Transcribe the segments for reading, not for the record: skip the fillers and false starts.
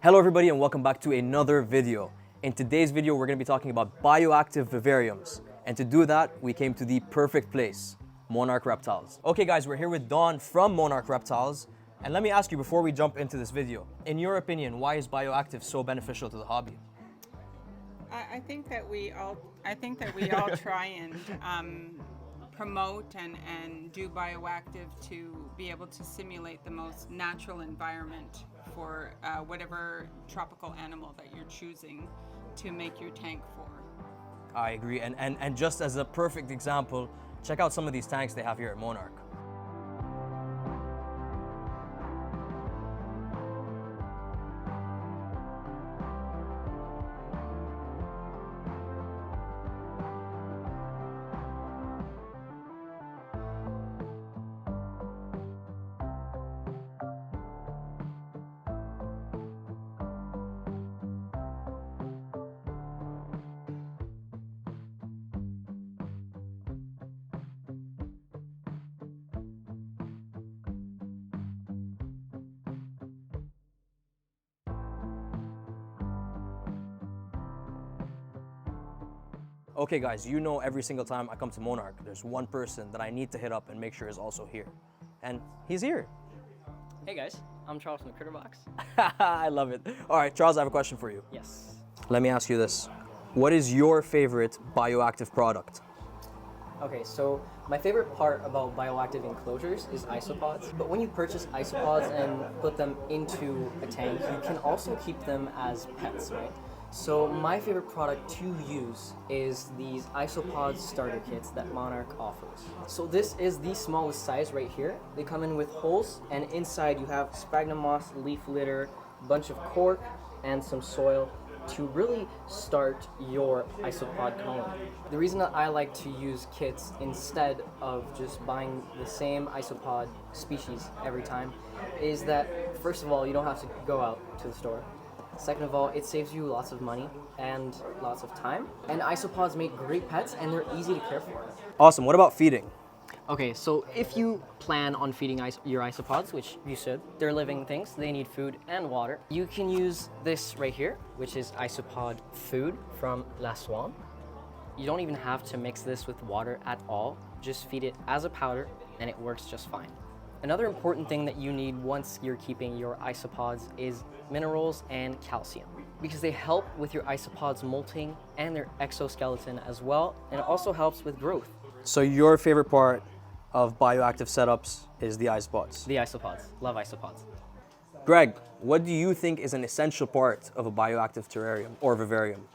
Hello everybody and welcome back to another video. In today's video, we're going to be talking about bioactive vivariums. And to do that, we came to the perfect place, Monarch Reptiles. Okay guys, we're here with Dawn from Monarch Reptiles. And let me ask you before we jump into this video, in your opinion, why is bioactive so beneficial to the hobby? I think that we all try and promote and do bioactive to be able to simulate the most natural environment for whatever tropical animal that you're choosing to make your tank for. I agree, and just as a perfect example, check out some of these tanks they have here at Monarch. Okay guys, you know every single time I come to Monarch, there's one person that I need to hit up and make sure is also here. And he's here. Hey guys, I'm Charles from the Critter Box. I love it. All right, Charles, I have a question for you. Yes. Let me ask you this. What is your favorite bioactive product? Okay, so my favorite part about bioactive enclosures is isopods. But when you purchase isopods and put them into a tank, you can also keep them as pets, right? So my favorite product to use is these Isopod starter kits that Monarch offers. So this is the smallest size right here. They come in with holes, and inside you have sphagnum moss, leaf litter, a bunch of cork, and some soil to really start your isopod colony. The reason that I like to use kits instead of just buying the same isopod species every time is that, first of all, you don't have to go out to the store. Second of all, it saves you lots of money and lots of time. And isopods make great pets and they're easy to care for. Awesome. What about feeding? Okay, so if you plan on feeding your isopods, which you should, they're living things, they need food and water, you can use this right here, which is isopod food from La Swan. You don't even have to mix this with water at all. Just feed it as a powder and it works just fine. Another important thing that you need once you're keeping your isopods is minerals and calcium, because they help with your isopods molting and their exoskeleton as well, and it also helps with growth. So your favorite part of bioactive setups is the isopods. The isopods. Love isopods. Greg, what do you think is an essential part of a bioactive terrarium or vivarium?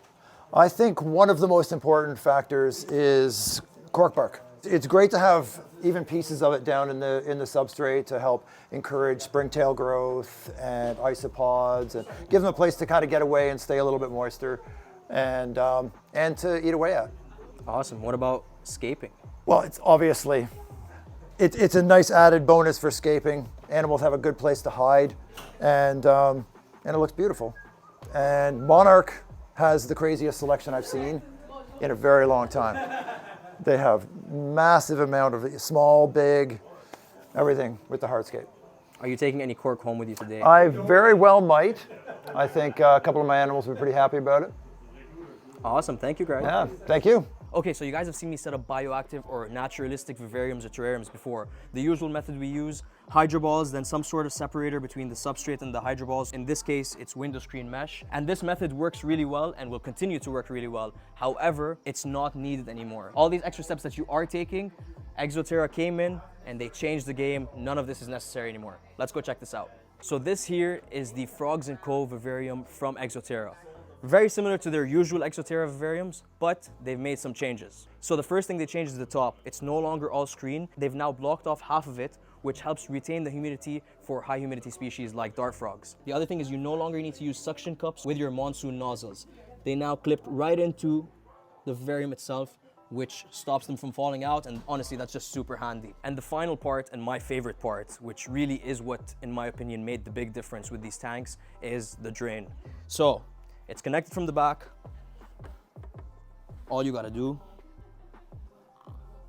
I think one of the most important factors is cork bark. It's great to have even pieces of it down in the substrate to help encourage springtail growth and isopods and give them a place to kind of get away and stay a little bit moister and to eat away at. Awesome. What about scaping? Well, it's obviously, it's a nice added bonus for scaping. Animals have a good place to hide and it looks beautiful. And Monarch has the craziest selection I've seen in a very long time. They have massive amount of small, big, everything with the hardscape. Are you taking any cork home with you today? I very well might. I think a couple of my animals will be pretty happy about it. Awesome. Thank you, Greg. Yeah, thank you. Okay, so you guys have seen me set up bioactive or naturalistic vivariums or terrariums before. The usual method we use, hydroballs, then some sort of separator between the substrate and the hydroballs. In this case, it's window screen mesh. And this method works really well and will continue to work really well. However, it's not needed anymore. All these extra steps that you are taking, Exo Terra came in and they changed the game. None of this is necessary anymore. Let's go check this out. So this here is the Frogs & Co. vivarium from Exo Terra. Very similar to their usual Exo Terra vivariums, but they've made some changes. So the first thing they changed is the top. It's no longer all screen. They've now blocked off half of it, which helps retain the humidity for high humidity species like dart frogs. The other thing is you no longer need to use suction cups with your monsoon nozzles. They now clip right into the vivarium itself, which stops them from falling out, and honestly that's just super handy. And the final part, and my favorite part, which really is what in my opinion made the big difference with these tanks, is the drain. So it's connected from the back. All you gotta do,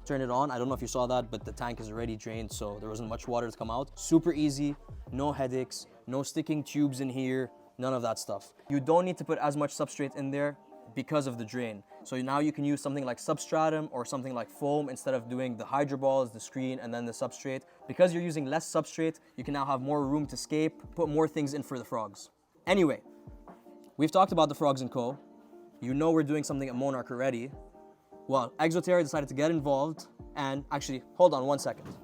turn it on. I don't know if you saw that, but the tank is already drained, so there wasn't much water to come out. Super easy, no headaches, no sticking tubes in here, None of that stuff. You don't need to put as much substrate in there because of the drain. So now you can use something like substratum or something like foam instead of doing the hydro balls, the screen, and then the substrate. Because you're using less substrate, you can now have more room to scape, put more things in for the frogs. Anyway, we've talked about the Frogs & Co. You know we're doing something at Monarch already. Well, Exo Terra decided to get involved and actually, hold on one second.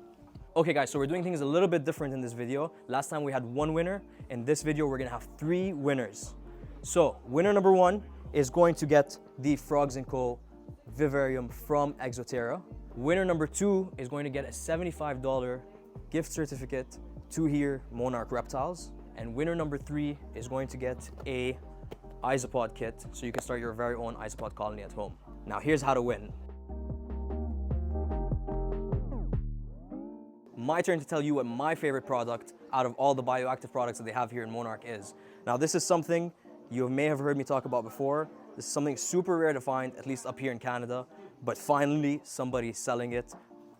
Okay guys, so we're doing things a little bit different in this video. Last time we had one winner. In this video, we're gonna have 3 winners. So winner number 1 is going to get the Frogs & Co. vivarium from Exo Terra. Winner number 2 is going to get a $75 gift certificate to here, Monarch Reptiles. And winner number 3 is going to get a Isopod kit, so you can start your very own Isopod colony at home. Now here's how to win. My turn to tell you what my favorite product out of all the bioactive products that they have here in Monarch is. Now this is something you may have heard me talk about before. This is something super rare to find, at least up here in Canada, but finally somebody's selling it.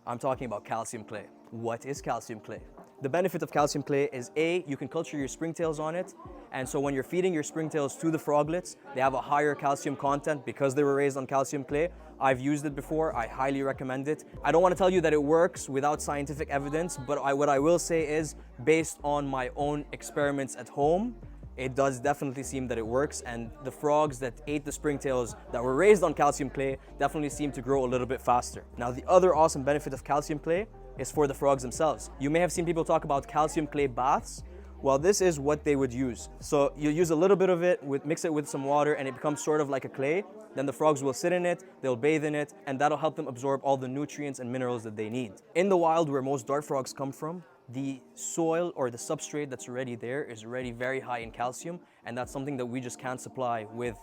I'm talking about calcium clay. What is calcium clay? The benefit of calcium clay is A, you can culture your springtails on it, and so when you're feeding your springtails to the froglets, they have a higher calcium content because they were raised on calcium clay. I've used it before, I highly recommend it. I don't want to tell you that it works without scientific evidence, but what I will say is, based on my own experiments at home, it does definitely seem that it works, and the frogs that ate the springtails that were raised on calcium clay definitely seem to grow a little bit faster. Now the other awesome benefit of calcium clay is for the frogs themselves. You may have seen people talk about calcium clay baths. Well, this is what they would use. So you use a little bit of it, mix it with some water, and it becomes sort of like a clay. Then the frogs will sit in it, they'll bathe in it, and that'll help them absorb all the nutrients and minerals that they need. In the wild, where most dart frogs come from, the soil or the substrate that's already there is already very high in calcium, and that's something that we just can't supply with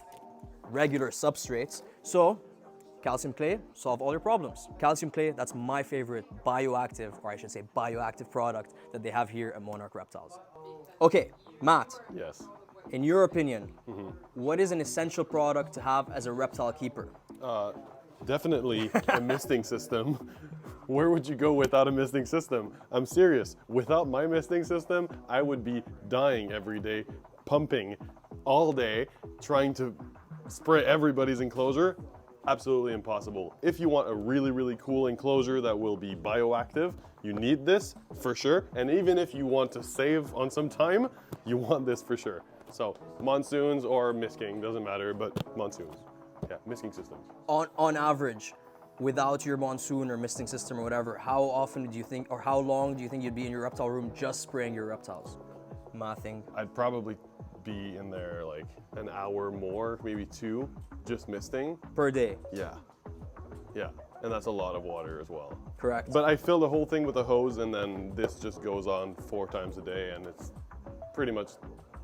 regular substrates. So calcium clay, solve all your problems. Calcium clay, that's my favorite bioactive, or I should say bioactive product that they have here at Monarch Reptiles. Okay, Matt. Yes. In your opinion, what is an essential product to have as a reptile keeper? Definitely a misting system. Where would you go without a misting system? I'm serious. Without my misting system, I would be dying every day, pumping all day, trying to spray everybody's enclosure. Absolutely impossible. If you want a really, really cool enclosure that will be bioactive, you need this for sure. And even if you want to save on some time, you want this for sure. So monsoons or misting, doesn't matter, but monsoons. Yeah, misting systems. On average, without your monsoon or misting system or whatever, how often do you think, or how long do you think you'd be in your reptile room just spraying your reptiles? Mathing. I'd probably be in there like an hour more, maybe 2, just misting. Per day. Yeah. Yeah. And that's a lot of water as well. Correct. But I fill the whole thing with a hose, and then this just goes on 4 times a day, and it's pretty much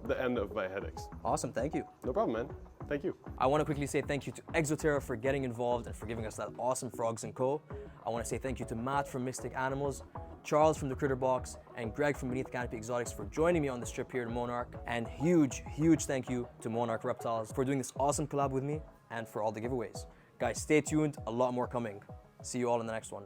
the end of my headaches. Awesome, thank you. No problem, man. Thank you. I want to quickly say thank you to Exo Terra for getting involved and for giving us that awesome Frogs & Co. I want to say thank you to Matt from Mystic Animals, Charles from the Critter Box, and Greg from Beneath Canopy Exotics for joining me on this trip here in Monarch. And huge, huge thank you to Monarch Reptiles for doing this awesome collab with me and for all the giveaways. Guys, stay tuned, a lot more coming. See you all in the next one.